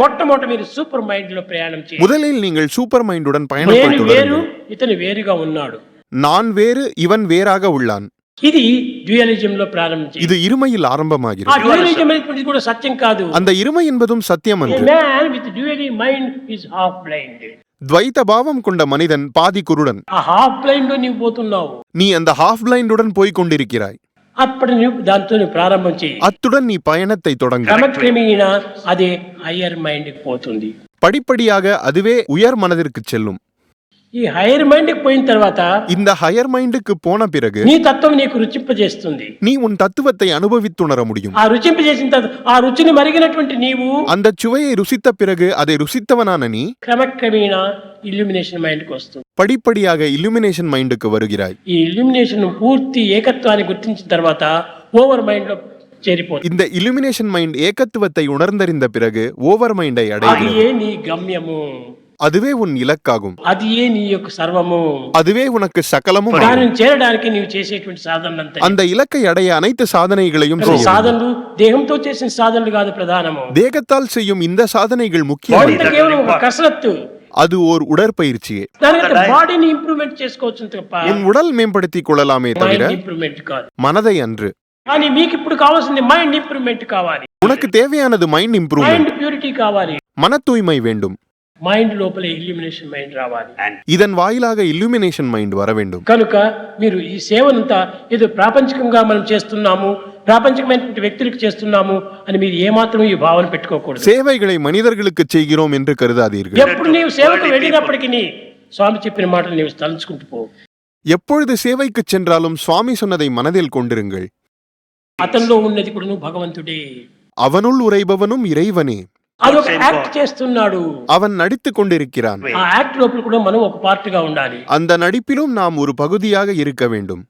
మొట్టమొదట మీరు super mind లో ప్రయాణం చేయండి. முதலில் நீங்கள் சூப்பர் மைண்டுடன் నేను பயணத்தை వేరు, தொடருங்கள். ఇతను వేరుగా ఉన్నాడు. நான் வேறு, இவன் வேறாக உள்ளான். ఇది డ్యూయలిజం లో ప్రారంభించి இது இருமையில் ఆ ஆரம்பமாகிறது. డ్యూయలిజం అనేటువంటిది కూడా సత్యం కాదు. அந்த இருமை என்பதும் சத்தியம் A அன்று. man with dual mind is half blind. துவைத்த பாவம் கொண்ட மனிதன் பாதி குருடன். ఆ హాఫ్ బ్లైండ్ లో నీవు పోతున్నావు. நீ அந்த ஹாஃப் பிளைண்டுடன் போய் கொண்டிருக்கிறாய். అప్పుడు నువ్వు దాంతో ప్రారంభం చేయి. அத்துடன் நீ பயணத்தை தொடங்கு. క్రమక్రమేణా అదే హయ్యర్ మైండ్ కి పోతుంది. படிப்படியாக அதுவே உயர் மனதிற்கு செல்லும். ఈ హైయర్ మైండ్ కి పోయిన తర్వాత இந்த ஹையர் மைண்டுக்கு போன பிறகு నీ తత్వం నీకు రుచింపజేస్తుంది. நீ உன் தத்துவத்தை அனுபவித்துணர முடியும். ఆ రుచింపజేసిన తర్వాత ఆ రుచిని మరిగినటువంటి నీవు அந்த சுவையை ருசித்த பிறகு அதை ருசித்தவனான நீ క్రమక్రమేణా ఇల్యూమినేషన్ మైండ్ కి వస్తుంది. படிப்படியாக இல்லுமினேஷன் மைண்டுக்கு வருகிறாய். ఈ ఇల్యూమినేషన్ పూర్తి ఏకత్వాన్ని గుర్తించిన తర్వాత ఓవర్ మైండ్ లో చేరిపోతుంది. இந்த இல்லுமினேஷன் மைண்ட் ஏகத்துவத்தை உணர்ந்தறிந்த பிறகு ஓவர் மைண்டை అది அடைகிறது. ఏ నీ గమ్యము, அதுவே உன் இலக்காகும். అది ఏ నీ యొక్క సర్వము. அதுவே உனக்கு சகலமும் ஆகும். దానిని చేరడానికి నీవు చేసేటువంటి సాధనలంతా அந்த இலக்கை அடைய அனைத்து சாதனைகளையும் செய்ய வேண்டும். సాధనలు దేహంతో చేసిన సాధనలు కాదు ప్రధానము. தேகத்தால் செய்யும் இந்த சாதனைகள் ఇదంతా முக்கியம். కేవలం ఒక కసరత్తు. அது ஓர் உடற்பயிற்சியே. దానికంటే బాడీని ఇంప్రూవ్మెంట్ చేసుకోవచ్చు తప్ప உன் உடல் மேம்படுத்திக் கொள்ளலாமே தவிர మైండ్ ఇంప్రూవ్మెంట్ కాదు. மனதை அன்று. కానీ మీకు ఇప్పుడు కావాల్సింది మైండ్ ఇంప్రూవ్మెంట్ కావాలి. உனக்கு தேவையானது மைண்ட் இம்ப்ரூவ்மெண்ட், మైండ్ ప్యూరిటీ కావాలి. மன தூய்மை வேண்டும். మైండ్ లోపల ఇల్యూమినేషన్ మైండ్ రావాలి. இதன் வாயிலாக இல்லுமினேஷன் மைண்ட் வர வேண்டும். కనుక మీరు ఈ సేవనంతా ఏదో ప్రాపంచికంగా మనం చేస్తున్నాము, ప్రాపంచికమైనటువంటి వ్యక్తులకు చేస్తున్నాము అని మీరు ఏమాత్రం ఈ భావన పెట్టుకోకూడదు. சேவைகளை மனிதர்களுக்கு செய்கிறோம் என்று கருதாதீர்கள். ఎప్పుడు నీవు సేవకు వెళ్ళినప్పటికీ స్వామి చెప్పిన మాటలు నీవు తలుచుకుంటూ పో. எப்பொழுது சேவைக்கு சென்றாலும் சுவாமி சொன்னதை மனதில் கொண்டிருங்கள். అతనిలో ఉన్నది కూడా నువ్వు భగవంతుడే. அவனுள் உறைபவனும் இறைவனே. అదొక యాక్ట్ చేస్తున్నాడు. அவன் நடித்துக் கொண்டிருக்கிறான். ఆ యాక్ట్ లోపల కూడా మనం ఒక పార్ట్ గా ఉండాలి. அந்த நடிப்பிலும் நாம் ஒரு பகுதியாக இருக்க வேண்டும்.